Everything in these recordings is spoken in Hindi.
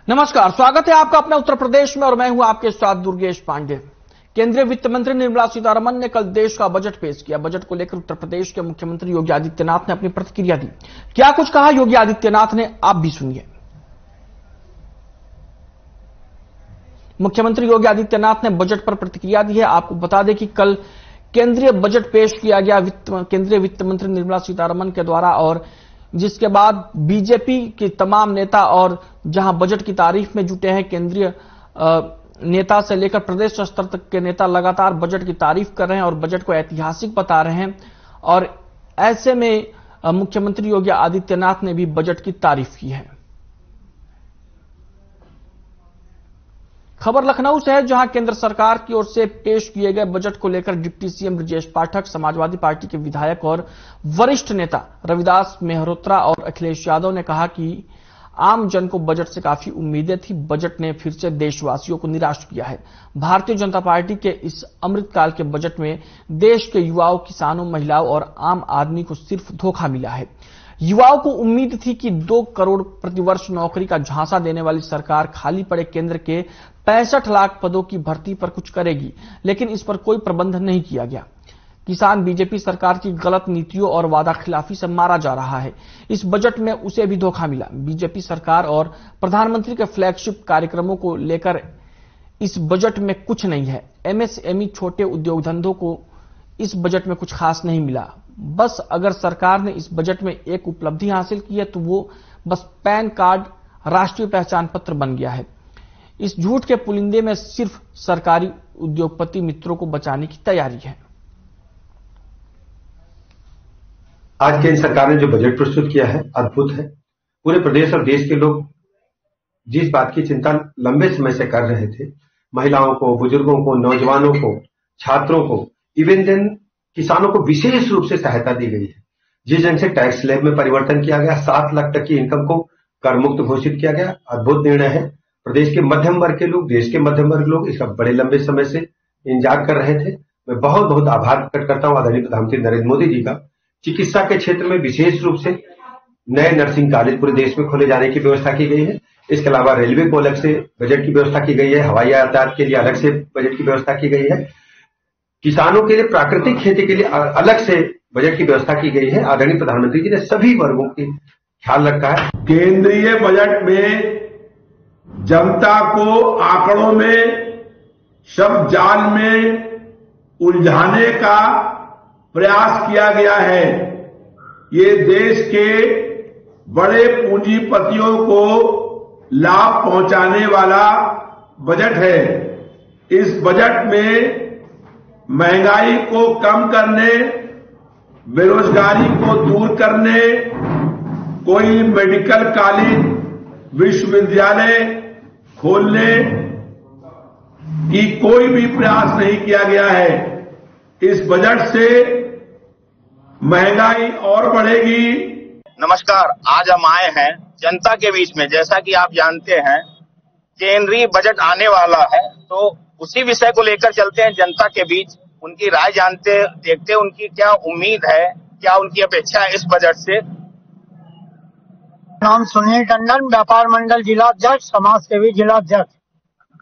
नमस्कार, स्वागत है आपका अपने उत्तर प्रदेश में और मैं हूं आपके साथ दुर्गेश पांडे। केंद्रीय वित्त मंत्री निर्मला सीतारमण ने कल देश का बजट पेश किया। बजट को लेकर उत्तर प्रदेश के मुख्यमंत्री योगी आदित्यनाथ ने अपनी प्रतिक्रिया दी। क्या कुछ कहा योगी आदित्यनाथ ने, आप भी सुनिए। मुख्यमंत्री योगी आदित्यनाथ ने बजट पर प्रतिक्रिया दी है। आपको बता दें कि कल केंद्रीय बजट पेश किया गया केंद्रीय वित्त मंत्री निर्मला सीतारमण के द्वारा, और जिसके बाद बीजेपी के तमाम नेता और जहां बजट की तारीफ में जुटे हैं, केंद्रीय नेता से लेकर प्रदेश स्तर तक के नेता लगातार बजट की तारीफ कर रहे हैं और बजट को ऐतिहासिक बता रहे हैं। और ऐसे में मुख्यमंत्री योगी आदित्यनाथ ने भी बजट की तारीफ की है। खबर लखनऊ से है, जहां केंद्र सरकार की ओर से पेश किए गए बजट को लेकर deputy CM Brajesh Pathak, Samajwadi party के विधायक और वरिष्ठ नेता रविदास मेहरोत्रा और अखिलेश यादव ने कहा कि आम जन को बजट से काफी उम्मीदें थी। बजट ने फिर से देशवासियों को निराश किया है। भारतीय जनता पार्टी के इस अमृतकाल के बजट में देश के युवाओं, किसानों, महिलाओं और आम आदमी को सिर्फ धोखा मिला है। युवाओं को उम्मीद थी कि 2 करोड़ प्रतिवर्ष नौकरी का झांसा देने वाली सरकार खाली पड़े केंद्र के 65 लाख पदों की भर्ती पर कुछ करेगी, लेकिन इस पर कोई प्रबंध नहीं किया गया। किसान बीजेपी सरकार की गलत नीतियों और वादा खिलाफी से मारा जा रहा है। इस बजट में उसे भी धोखा मिला। बीजेपी सरकार और प्रधानमंत्री के फ्लैगशिप कार्यक्रमों को लेकर इस बजट में कुछ नहीं है। एमएसएमई, छोटे उद्योग धंधों को इस बजट में कुछ खास नहीं मिला। बस अगर सरकार ने इस बजट में एक उपलब्धि हासिल की है तो वो बस पैन कार्ड राष्ट्रीय पहचान पत्र बन गया है। इस झूठ के पुलिंदे में सिर्फ सरकारी उद्योगपति मित्रों को बचाने की तैयारी है। आज केंद्र सरकार ने जो बजट प्रस्तुत किया है अद्भुत है। पूरे प्रदेश और देश के लोग जिस बात की चिंता लंबे समय से कर रहे थे, महिलाओं को, बुजुर्गों को, नौजवानों को, छात्रों को, इवन देन किसानों को विशेष रूप से सहायता दी गई है। जिस ढंग से टैक्स स्लैब में परिवर्तन किया गया, 7 लाख तक की इनकम को कर मुक्त घोषित किया गया, अद्भुत निर्णय है। प्रदेश के मध्यम वर्ग के लोग, देश के मध्यम वर्ग लोग इसका बड़े लंबे समय से इंतजार कर रहे थे। मैं बहुत बहुत आभार प्रकट करता हूं आदरणीय प्रधानमंत्री नरेंद्र मोदी जी का। चिकित्सा के क्षेत्र में विशेष रूप से नए नर्सिंग कॉलेज पूरे देश में खोले जाने की व्यवस्था की गई है। इसके अलावा रेलवे को अलग से बजट की व्यवस्था की गई है, हवाई यातायात के लिए अलग से बजट की व्यवस्था की गई है, किसानों के लिए, प्राकृतिक खेती के लिए अलग से बजट की व्यवस्था की गई है। आदरणीय प्रधानमंत्री जी ने सभी वर्गों की ख्याल रखा है। केंद्रीय बजट में जनता को आंकड़ों में, शब्द जाल में उलझाने का प्रयास किया गया है। ये देश के बड़े पूंजीपतियों को लाभ पहुंचाने वाला बजट है। इस बजट में महंगाई को कम करने, बेरोजगारी को दूर करने, कोई मेडिकल कॉलेज, विश्वविद्यालय खोलने की कोई भी प्रयास नहीं किया गया है। इस बजट से महंगाई और बढ़ेगी। नमस्कार, आज हम आए हैं जनता के बीच में। जैसा कि आप जानते हैं केंद्रीय बजट आने वाला है, तो उसी विषय को लेकर चलते हैं जनता के बीच, उनकी राय जानते देखते हैं उनकी क्या उम्मीद है, क्या उनकी अपेक्षा है इस बजट से। नाम सुनील टंडन, व्यापार मंडल जिला अध्यक्ष, समाज सेवी जिला अध्यक्ष।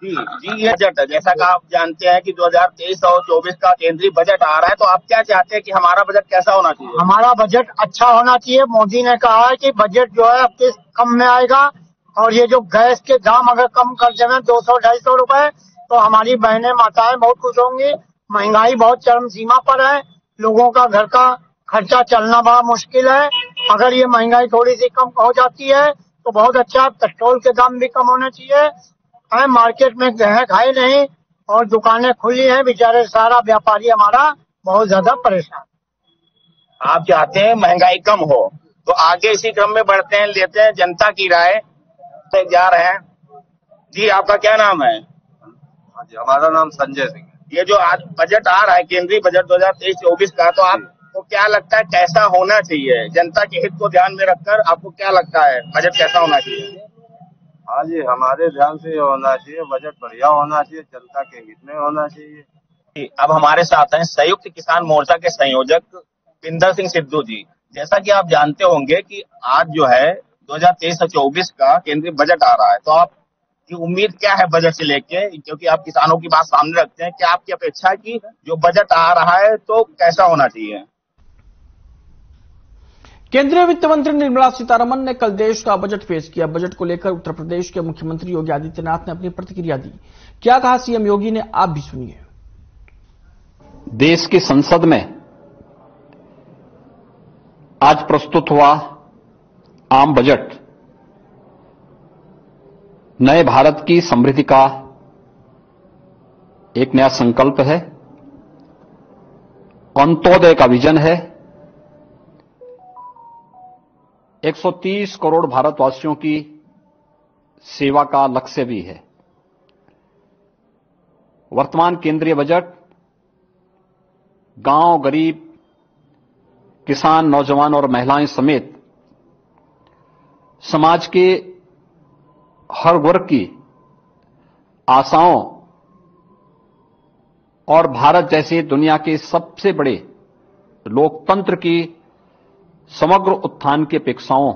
जी ये बजट है, जैसा कि आप जानते हैं कि 2023 और 24 का केंद्रीय बजट आ रहा है, तो आप क्या चाहते हैं कि हमारा बजट कैसा होना चाहिए? हमारा बजट अच्छा होना चाहिए। मोदी ने कहा है कि बजट जो है अब कम में आएगा, और ये जो गैस के दाम अगर कम कर देंगे 200-250 रुपए, तो हमारी बहनें, माताएं बहुत खुश होंगी। महंगाई बहुत चरम सीमा पर है, लोगों का घर का खर्चा चलना बड़ा मुश्किल है। अगर ये महंगाई थोड़ी सी कम हो जाती है तो बहुत अच्छा। पेट्रोल के दाम भी कम होने चाहिए। मार्केट में ग्राहक है नहीं और दुकानें खुली हैं, बेचारे सारा व्यापारी हमारा बहुत ज्यादा परेशान। आप चाहते हैं महंगाई कम हो, तो आगे इसी क्रम में बढ़ते हैं, लेते हैं जनता की राय जा रहे हैं। जी आपका क्या नाम है? जी हमारा नाम संजय सिंह है। ये जो आज बजट आ रहा है केंद्रीय बजट 2023-24 का, तो आपको क्या लगता है कैसा होना चाहिए? जनता के हित को ध्यान में रखकर आपको क्या लगता है बजट कैसा होना चाहिए? हाँ जी, हमारे ध्यान से होना चाहिए, बजट बढ़िया होना चाहिए, जनता के हित में होना चाहिए। अब हमारे साथ हैं संयुक्त किसान मोर्चा के संयोजक पिंदर सिंह सिद्धू जी। जैसा कि आप जानते होंगे कि आज जो है 2023 से 24 का केंद्रीय बजट आ रहा है, तो आप कि उम्मीद क्या है बजट से लेके, क्योंकि आप किसानों की बात सामने रखते हैं, क्या आपकी अपेक्षा है कि जो बजट आ रहा है तो कैसा होना चाहिए? केंद्रीय वित्त मंत्री निर्मला सीतारमण ने कल देश का बजट पेश किया। बजट को लेकर उत्तर प्रदेश के मुख्यमंत्री योगी आदित्यनाथ ने अपनी प्रतिक्रिया दी। क्या कहा सीएम योगी ने, आप भी सुनिए। देश की संसद में आज प्रस्तुत हुआ आम बजट नए भारत की समृद्धि का एक नया संकल्प है, अंत्योदय का विजन है। 130 करोड़ भारतवासियों की सेवा का लक्ष्य भी है। वर्तमान केंद्रीय बजट गांव, गरीब, किसान, नौजवान और महिलाएं समेत समाज के हर वर्ग की आशाओं और भारत जैसे दुनिया के सबसे बड़े लोकतंत्र की समग्र उत्थान की अपेक्षाओं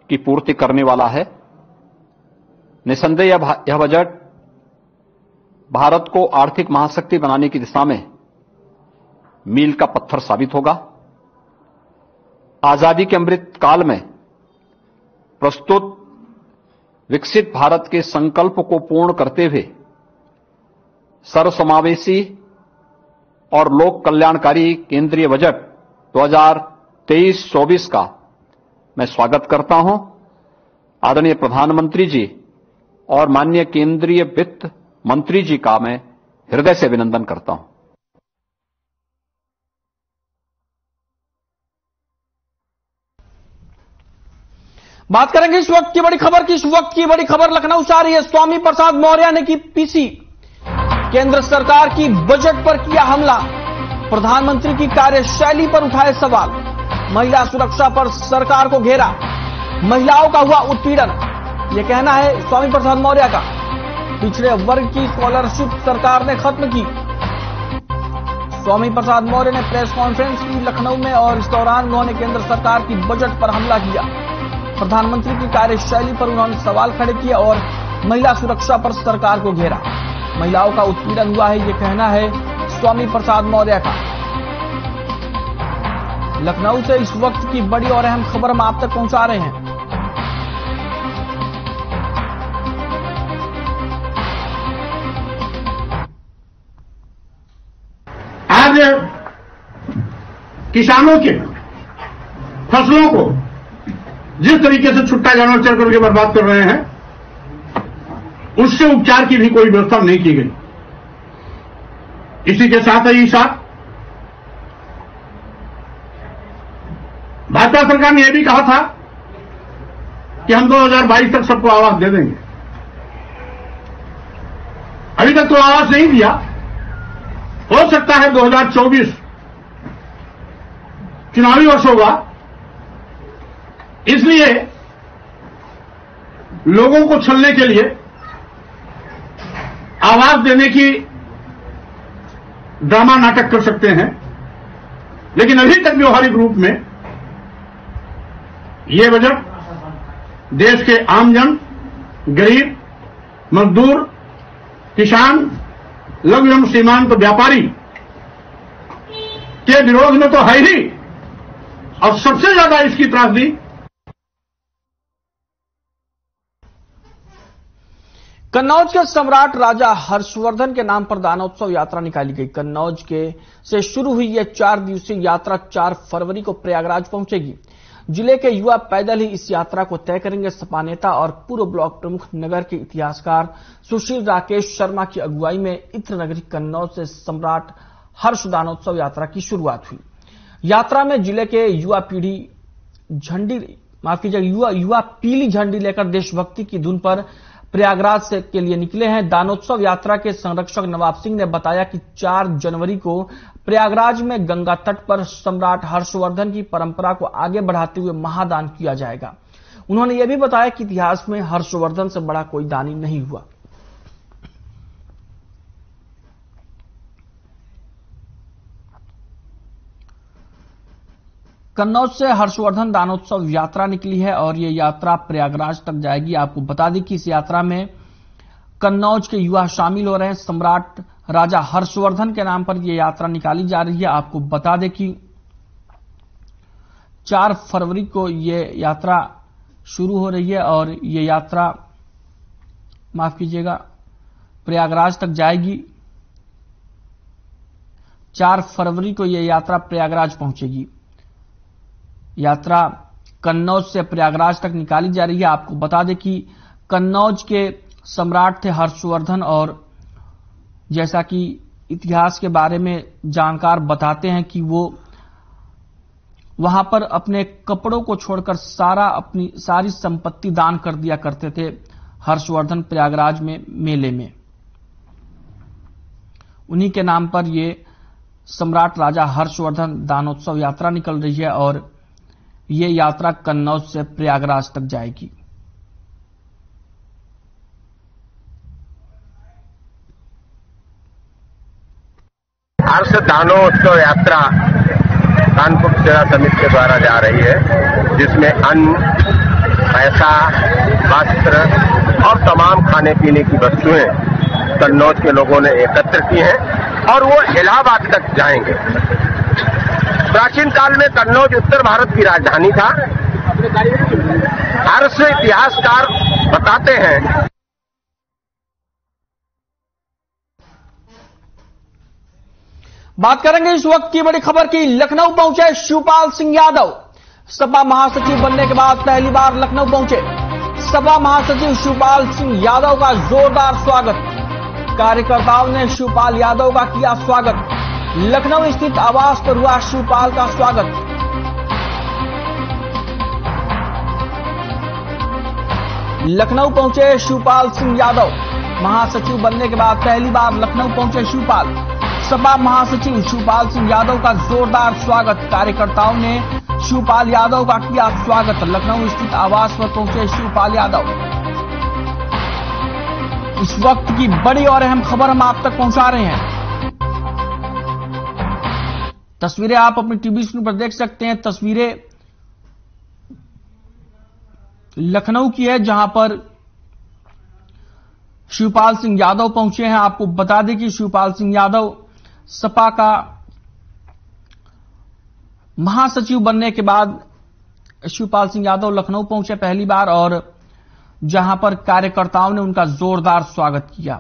की पूर्ति करने वाला है। निसंदेह यह बजट भारत को आर्थिक महाशक्ति बनाने की दिशा में मील का पत्थर साबित होगा। आजादी के अमृत काल में प्रस्तुत विकसित भारत के संकल्प को पूर्ण करते हुए सर्वसमावेशी और लोक कल्याणकारी केंद्रीय बजट 2023-24 का मैं स्वागत करता हूं। आदरणीय प्रधानमंत्री जी और माननीय केंद्रीय वित्त मंत्री जी का मैं हृदय से अभिनंदन करता हूं। बात करेंगे इस वक्त की बड़ी खबर की। इस वक्त की बड़ी खबर लखनऊ से आ रही है। स्वामी प्रसाद मौर्य ने की पीसी, केंद्र सरकार की बजट पर किया हमला, प्रधानमंत्री की कार्यशैली पर उठाए सवाल, महिला सुरक्षा पर सरकार को घेरा, महिलाओं का हुआ उत्पीड़न, यह कहना है स्वामी प्रसाद मौर्य का। पिछड़े वर्ग की स्कॉलरशिप सरकार ने खत्म की। स्वामी प्रसाद मौर्य ने प्रेस कॉन्फ्रेंस की लखनऊ में और इस दौरान उन्होंने केंद्र सरकार की बजट पर हमला किया। प्रधानमंत्री की कार्यशैली पर उन्होंने सवाल खड़े किए और महिला सुरक्षा पर सरकार को घेरा। महिलाओं का उत्पीड़न हुआ है, यह कहना है स्वामी प्रसाद मौर्य का। लखनऊ से इस वक्त की बड़ी और अहम खबर हम आप तक पहुंचा रहे हैं। आज किसानों के फसलों को जिस तरीके से छुट्टा जानवर चल करके बर्बाद कर रहे हैं, उससे उपचार की भी कोई व्यवस्था नहीं की गई। इसी के साथ ही साथ भाजपा सरकार ने यह भी कहा था कि हम 2022 तक सबको आवास दे देंगे। अभी तक तो आवास नहीं दिया। हो सकता है 2024 चुनावी वर्ष होगा, इसलिए लोगों को छलने के लिए आवाज देने की ड्रामा नाटक कर सकते हैं, लेकिन अभी तक व्यवहारिक रूप में यह बजट देश के आमजन, गरीब, मजदूर, किसान, लघु एवं सीमांत व्यापारी के विरोध में तो है ही, और सबसे ज्यादा इसकी त्रासदी कन्नौज के सम्राट राजा हर्षवर्धन के नाम पर दानोत्सव यात्रा निकाली गई। कन्नौज के से शुरू हुई यह 4 दिवसीय यात्रा 4 फरवरी को प्रयागराज पहुंचेगी। जिले के युवा पैदल ही इस यात्रा को तय करेंगे। सपा नेता और पूर्व ब्लॉक प्रमुख नगर के इतिहासकार सुशील राकेश शर्मा की अगुवाई में इत्र नगरी कन्नौज से सम्राट हर्ष दानोत्सव यात्रा की शुरुआत हुई। यात्रा में जिले के युवा पीली झंडी लेकर देशभक्ति की धुन पर प्रयागराज से के लिए निकले हैं। दानोत्सव यात्रा के संरक्षक नवाब सिंह ने बताया कि 4 जनवरी को प्रयागराज में गंगा तट पर सम्राट हर्षवर्धन की परंपरा को आगे बढ़ाते हुए महादान किया जाएगा। उन्होंने यह भी बताया कि इतिहास में हर्षवर्धन से बड़ा कोई दानी नहीं हुआ। कन्नौज से हर्षवर्धन दानोत्सव यात्रा निकली है और ये यात्रा प्रयागराज तक जाएगी। आपको बता दें कि इस यात्रा में कन्नौज के युवा शामिल हो रहे हैं। सम्राट राजा हर्षवर्धन के नाम पर यह यात्रा निकाली जा रही है। आपको बता दें कि 4 फरवरी को यह यात्रा शुरू हो रही है और यह यात्रा माफ कीजिएगा प्रयागराज तक जाएगी। 4 फरवरी को यह यात्रा प्रयागराज पहुंचेगी। यात्रा कन्नौज से प्रयागराज तक निकाली जा रही है। आपको बता दें कि कन्नौज के सम्राट थे हर्षवर्धन और जैसा कि इतिहास के बारे में जानकार बताते हैं कि वो वहां पर अपने कपड़ों को छोड़कर अपनी सारी संपत्ति दान कर दिया करते थे हर्षवर्धन प्रयागराज में मेले में। उन्हीं के नाम पर ये सम्राट राजा हर्षवर्धन दानोत्सव यात्रा निकल रही है और ये यात्रा कन्नौज से प्रयागराज तक जाएगी। हर्ष दानोत्सव यात्रा कानपुर सेवा समिति के द्वारा जा रही है, जिसमें अन्न, पैसा, वस्त्र और तमाम खाने पीने की वस्तुएं कन्नौज के लोगों ने एकत्र की हैं और वो इलाहाबाद तक जाएंगे। प्राचीन काल में कन्नौज उत्तर भारत की राजधानी था। हर्ष इतिहासकार बताते हैं बात करेंगे इस वक्त की बड़ी खबर की। लखनऊ पहुंचे शिवपाल सिंह यादव। सपा महासचिव बनने के बाद पहली बार लखनऊ पहुंचे सपा महासचिव शिवपाल सिंह यादव का जोरदार स्वागत। कार्यकर्ताओं ने शिवपाल यादव का किया स्वागत। लखनऊ स्थित आवास पर हुआ शिवपाल का स्वागत। लखनऊ पहुंचे शिवपाल सिंह यादव। महासचिव बनने के बाद पहली बार लखनऊ पहुंचे शिवपाल। सपा महासचिव शिवपाल सिंह यादव का जोरदार स्वागत। कार्यकर्ताओं ने शिवपाल यादव का किया स्वागत। लखनऊ स्थित आवास पर पहुंचे शिवपाल यादव। इस वक्त की बड़ी और अहम खबर हम आप तक पहुंचा रहे हैं। तस्वीरें आप अपनी टीवी स्क्रीन पर देख सकते हैं। तस्वीरें लखनऊ की है जहां पर शिवपाल सिंह यादव पहुंचे हैं। आपको बता दें कि शिवपाल सिंह यादव सपा का महासचिव बनने के बाद शिवपाल सिंह यादव लखनऊ पहुंचे पहली बार और जहां पर कार्यकर्ताओं ने उनका जोरदार स्वागत किया।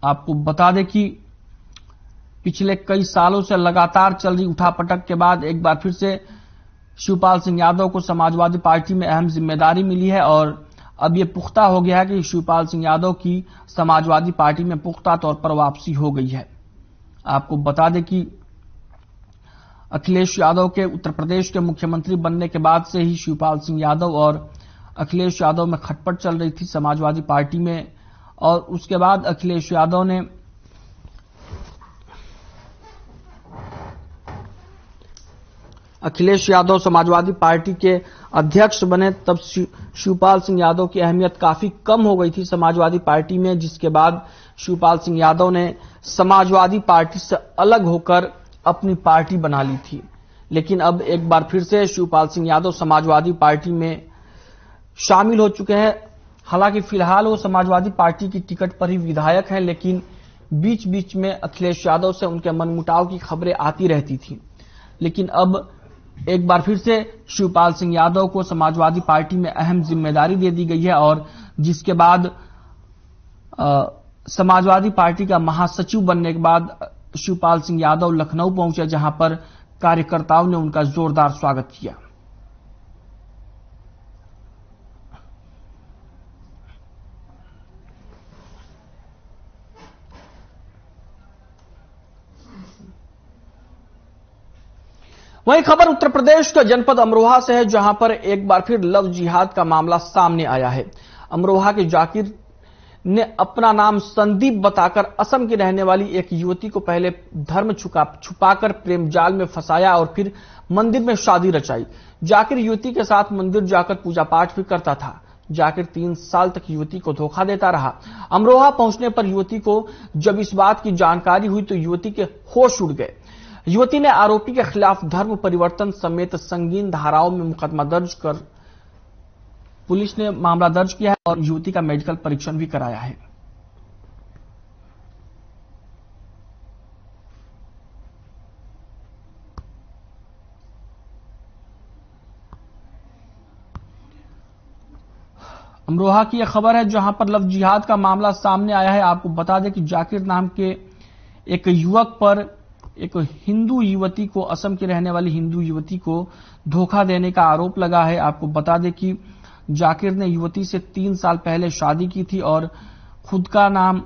आपको बता दें कि पिछले कई सालों से लगातार चल रही उठापटक के बाद एक बार फिर से शिवपाल सिंह यादव को समाजवादी पार्टी में अहम जिम्मेदारी मिली है और अब यह पुख्ता हो गया है कि शिवपाल सिंह यादव की समाजवादी पार्टी में पुख्ता तौर पर वापसी हो गई है। आपको बता दें कि अखिलेश यादव के उत्तर प्रदेश के मुख्यमंत्री बनने के बाद से ही शिवपाल सिंह यादव और अखिलेश यादव में खटपट चल रही थी समाजवादी पार्टी में और उसके बाद अखिलेश यादव समाजवादी पार्टी के अध्यक्ष बने तब शिवपाल सिंह यादव की अहमियत काफी कम हो गई थी समाजवादी पार्टी में, जिसके बाद शिवपाल सिंह यादव ने समाजवादी पार्टी से अलग होकर अपनी पार्टी बना ली थी। लेकिन अब एक बार फिर से शिवपाल सिंह यादव समाजवादी पार्टी में शामिल हो चुके हैं। हालांकि फिलहाल वो समाजवादी पार्टी की टिकट पर ही विधायक हैं, लेकिन बीच बीच में अखिलेश यादव से उनके मनमुटाव की खबरें आती रहती थी। लेकिन अब एक बार फिर से शिवपाल सिंह यादव को समाजवादी पार्टी में अहम जिम्मेदारी दे दी गई है और जिसके बाद समाजवादी पार्टी का महासचिव बनने के बाद शिवपाल सिंह यादव लखनऊ पहुंचे जहां पर कार्यकर्ताओं ने उनका जोरदार स्वागत किया। वहीं खबर उत्तर प्रदेश के जनपद अमरोहा से है जहां पर एक बार फिर लव जिहाद का मामला सामने आया है। अमरोहा के जाकिर ने अपना नाम संदीप बताकर असम की रहने वाली एक युवती को पहले धर्म छुपाकर प्रेम जाल में फंसाया और फिर मंदिर में शादी रचाई। जाकिर युवती के साथ मंदिर जाकर पूजा पाठ भी करता था। जाकिर 3 साल तक युवती को धोखा देता रहा। अमरोहा पहुंचने पर युवती को जब इस बात की जानकारी हुई तो युवती के होश उड़ गए। युवती ने आरोपी के खिलाफ धर्म परिवर्तन समेत संगीन धाराओं में मुकदमा दर्ज कर पुलिस ने मामला दर्ज किया है और युवती का मेडिकल परीक्षण भी कराया है। अमरोहा की यह खबर है जहां पर लव जिहाद का मामला सामने आया है। आपको बता दें कि जाकिर नाम के एक युवक पर एक हिंदू युवती को, असम की रहने वाली हिंदू युवती को धोखा देने का आरोप लगा है। आपको बता दें कि जाकिर ने युवती से 3 साल पहले शादी की थी और खुद का नाम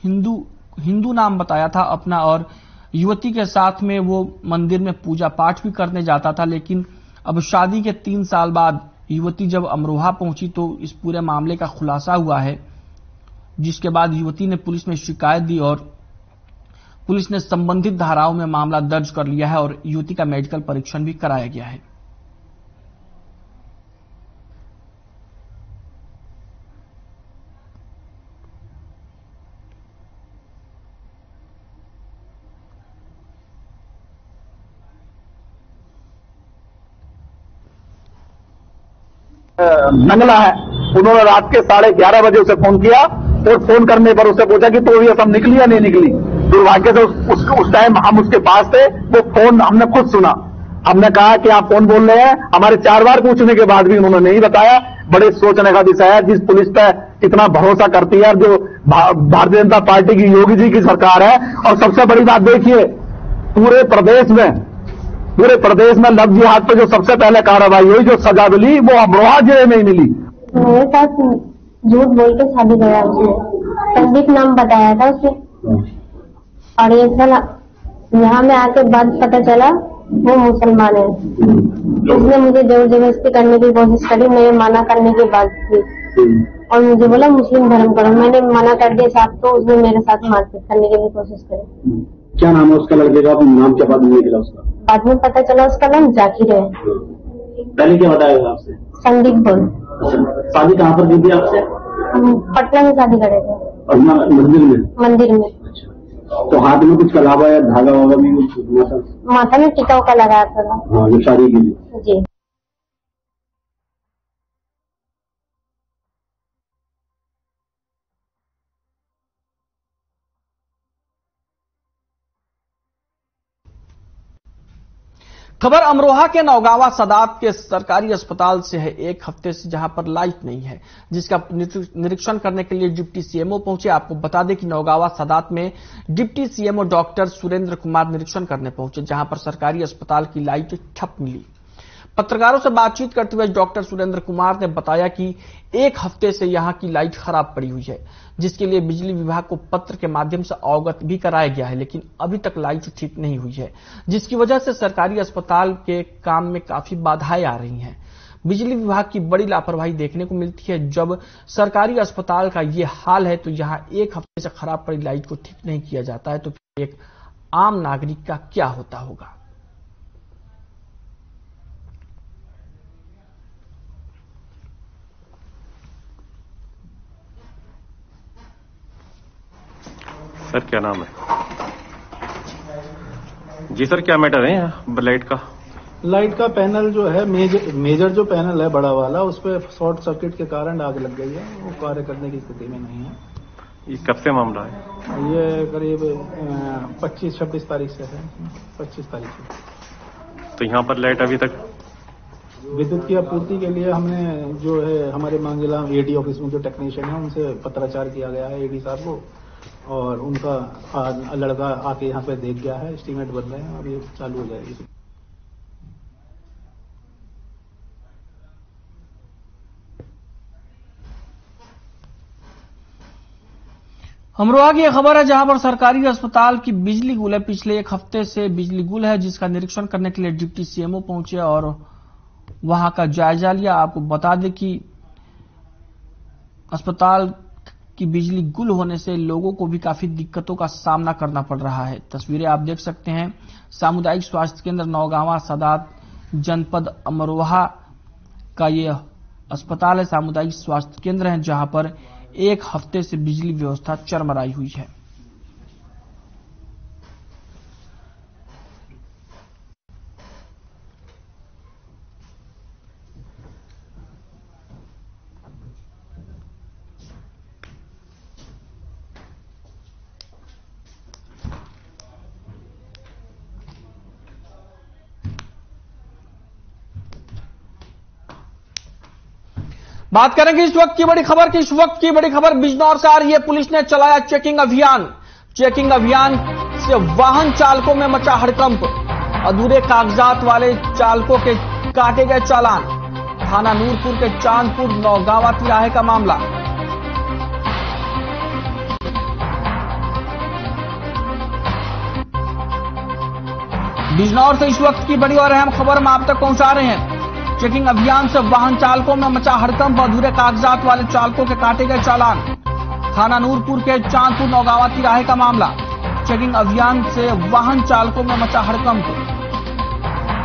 हिंदू नाम बताया था अपना, और युवती के साथ में वो मंदिर में पूजा पाठ भी करने जाता था। लेकिन अब शादी के 3 साल बाद युवती जब अमरोहा पहुंची तो इस पूरे मामले का खुलासा हुआ है, जिसके बाद युवती ने पुलिस में शिकायत दी और पुलिस ने संबंधित धाराओं में मामला दर्ज कर लिया है और युवती का मेडिकल परीक्षण भी कराया गया है। नंगला है, उन्होंने रात के 11:30 बजे उसे फोन किया और फोन करने पर उससे पूछा कि तो ये सब निकली या नहीं निकली। दुर्भाग्य से उस टाइम हम उसके पास थे, वो फोन हमने खुद सुना। हमने कहा कि आप कौन बोल रहे हैं, हमारे 4 बार पूछने के बाद भी उन्होंने नहीं बताया। बड़े सोचने का विषय है, जिस पुलिस पे इतना भरोसा करती है, जो भारतीय जनता पार्टी की योगी जी की सरकार है। और सबसे बड़ी बात देखिए, पूरे प्रदेश में लव जिहाद पे जो सबसे पहले कार्रवाई हुई, जो सजा मिली, वो अमरोहा जिले में ही मिली। मेरे साथ झूठ बोल के शादी कराया उसने, संदीप नाम बताया था उसे, और ये साला यहाँ में आके बाद पता चला वो मुसलमान है। उसने मुझे जोर जबरदस्ती करने की कोशिश करी, मेरे मना करने के बाद भी, और मुझे बोला मुस्लिम धर्म करो। मैंने मना कर दिया साहब, तो उसने मेरे साथ मारपीट करने की भी कोशिश करी। क्या नाम है उसका लड़के का? नाम क्या बाद में निकला उसका? बाद में पता चला उसका नाम जाकिर है। पहले क्या बताया आपसे? संदीप बोल। शादी कहाँ पर की थी आपसे? हम पटना में शादी करे थे। और मंदिर में। अच्छा, तो हाथ में कुछ कलावा या धागा वागा भी माथा में टीका उका लगाया था। हाँ, जो शादी की थी। जी। खबर अमरोहा के नौगावा सदात के सरकारी अस्पताल से है। 1 हफ्ते से जहां पर लाइट नहीं है, जिसका निरीक्षण करने के लिए डिप्टी सीएमओ पहुंचे। आपको बता दें कि नौगावा सदात में deputy CMO doctor Surendra Kumar निरीक्षण करने पहुंचे, जहां पर सरकारी अस्पताल की लाइट ठप मिली। पत्रकारों से बातचीत करते हुए डॉक्टर सुरेंद्र कुमार ने बताया कि 1 हफ्ते से यहां की लाइट खराब पड़ी हुई है, जिसके लिए बिजली विभाग को पत्र के माध्यम से अवगत भी कराया गया है, लेकिन अभी तक लाइट ठीक नहीं हुई है, जिसकी वजह से सरकारी अस्पताल के काम में काफी बाधाएं आ रही हैं। बिजली विभाग की बड़ी लापरवाही देखने को मिलती है। जब सरकारी अस्पताल का ये हाल है तो यहां 1 हफ्ते से खराब पड़ी लाइट को ठीक नहीं किया जाता है, तो फिर एक आम नागरिक का क्या होता होगा। सर क्या नाम है जी? सर क्या मैटर है लाइट का? लाइट का पैनल जो है, मेजर जो पैनल है बड़ा वाला, उस पर शॉर्ट सर्किट के कारण आग लग गई है। वो कार्य करने की स्थिति में नहीं है। ये कब से मामला है? ये करीब 25-26 तारीख से है। 25 तारीख से। तो यहाँ पर लाइट अभी तक? विद्युत की आपूर्ति के लिए हमने जो है हमारे मांगेला एडी ऑफिस में जो टेक्नीशियन है उनसे पत्राचार किया गया है एडी साहब को, और उनका लड़का आके यहाँ पे देख गया है, एस्टीमेट बन रहे हैं और ये चालू हो जाएगी। अमरोहा की खबर है जहां पर सरकारी अस्पताल की बिजली गुल है। पिछले 1 हफ्ते से बिजली गुल है, जिसका निरीक्षण करने के लिए डिप्टी सीएमओ पहुंचे और वहां का जायजा लिया। आपको बता दें कि अस्पताल की बिजली गुल होने से लोगों को भी काफी दिक्कतों का सामना करना पड़ रहा है। तस्वीरें आप देख सकते हैं। सामुदायिक स्वास्थ्य केंद्र नौगावा सदात जनपद अमरोहा का ये अस्पताल है, सामुदायिक स्वास्थ्य केंद्र है, जहां पर 1 हफ्ते से बिजली व्यवस्था चरमराई हुई है। बात करेंगे इस वक्त की बड़ी खबर की। इस वक्त की बड़ी खबर बिजनौर से आ रही है। पुलिस ने चलाया चेकिंग अभियान। चेकिंग अभियान से वाहन चालकों में मचा हड़कंप। अधूरे कागजात वाले चालकों के काटे गए चालान। थाना नूरपुर के चांदपुर नौगावा तिराहे का मामला। बिजनौर से इस वक्त की बड़ी और अहम खबर हम आप तक पहुंचा रहे हैं। चेकिंग अभियान से वाहन चालकों में मचा हड़कंप। अधूरे कागजात वाले चालकों के काटे गए चालान। थाना नूरपुर के चांदपुर नौगावा तिराहे का मामला। चेकिंग अभियान से वाहन चालकों में मचा हड़कंप।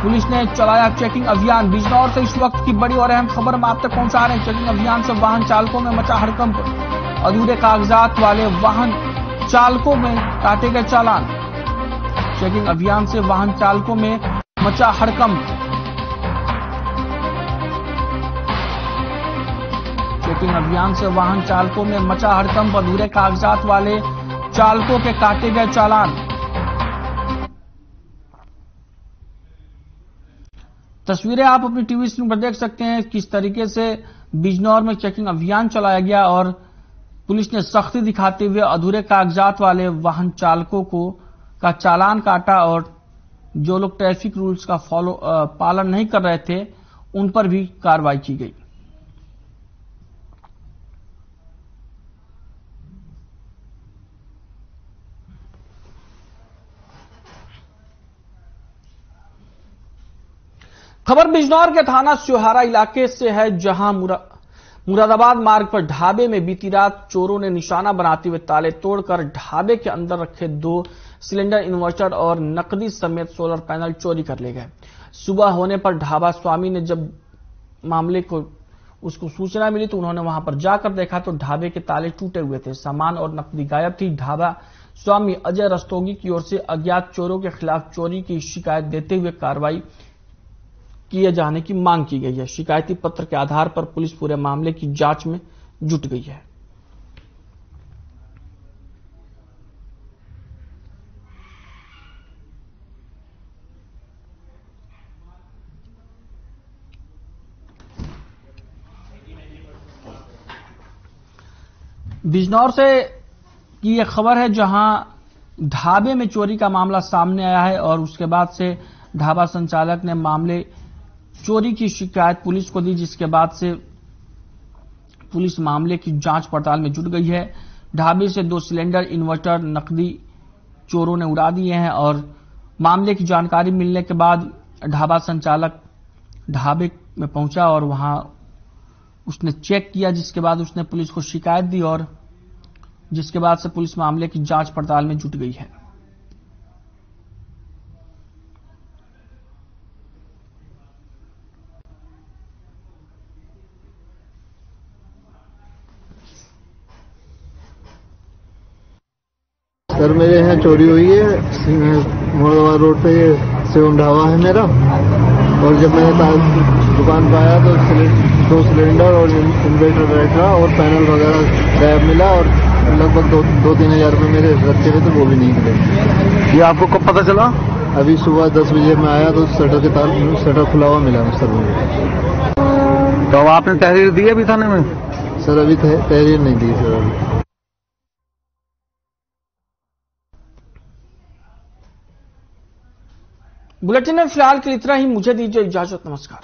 पुलिस ने चलाया चेकिंग अभियान। बिजनौर से इस वक्त की बड़ी और अहम खबर हम आप तक पहुंचा रहे हैं। चेकिंग अभियान से वाहन चालकों में मचा हड़कंप। अधूरे कागजात वाले वाहन चालकों में काटे गए चालान। चेकिंग अभियान से वाहन चालकों में मचा हड़कंप। चेकिंग अभियान से वाहन चालकों में मचा हड़कंप। अधूरे कागजात वाले चालकों के काटे गए चालान। तस्वीरें आप अपनी टीवी स्क्रीन पर देख सकते हैं किस तरीके से बिजनौर में चेकिंग अभियान चलाया गया और पुलिस ने सख्ती दिखाते हुए अधूरे कागजात वाले वाहन चालकों का चालान काटा और जो लोग ट्रैफिक रूल्स का पालन नहीं कर रहे थे उन पर भी कार्रवाई की गई। खबर बिजनौर के थाना स्योहारा इलाके से है, जहां मुरादाबाद मार्ग पर ढाबे में बीती रात चोरों ने निशाना बनाते हुए ताले तोड़कर ढाबे के अंदर रखे 2 सिलेंडर इन्वर्टर और नकदी समेत सोलर पैनल चोरी कर ले गए। सुबह होने पर ढाबा स्वामी ने जब मामले को उसको सूचना मिली तो उन्होंने वहां पर जाकर देखा तो ढाबे के ताले टूटे हुए थे, सामान और नकदी गायब थी। ढाबा स्वामी अजय रस्तोगी की ओर से अज्ञात चोरों के खिलाफ चोरी की शिकायत देते हुए कार्रवाई किए जाने की मांग की गई है। शिकायती पत्र के आधार पर पुलिस पूरे मामले की जांच में जुट गई है। बिजनौर से की यह खबर है, जहां ढाबे में चोरी का मामला सामने आया है और उसके बाद से ढाबा संचालक ने मामले चोरी की शिकायत पुलिस को दी, जिसके बाद से पुलिस मामले की जांच पड़ताल में जुट गई है। ढाबे से 2 सिलेंडर इन्वर्टर नकदी चोरों ने उड़ा दिए हैं और मामले की जानकारी मिलने के बाद ढाबा संचालक ढाबे में पहुंचा और वहां उसने चेक किया, जिसके बाद उसने पुलिस को शिकायत दी और जिसके बाद से पुलिस मामले की जांच पड़ताल में जुट गई है। सर मेरे यहाँ चोरी हुई है, मुरादाबाद रोड पे सेवन ढाबा है मेरा, और जब मैंने दुकान पर आया तो 2 सिलेंडर और इन्वर्टर बैटरा और पैनल वगैरह गायब मिला और लगभग 2-3 हज़ार रुपये मेरे रखे हुए थे वो भी नहीं मिले। ये आपको कब पता चला? अभी सुबह 10 बजे मैं आया तो शटर खुला हुआ मिला सर मुझे। तो अब आपने तहरीर दी अभी थाने में? सर अभी तहरीर नहीं दी सर अभी। बुलेटिन में फिलहाल के लिए इतना ही। मुझे दीजिए इजाजत। नमस्कार।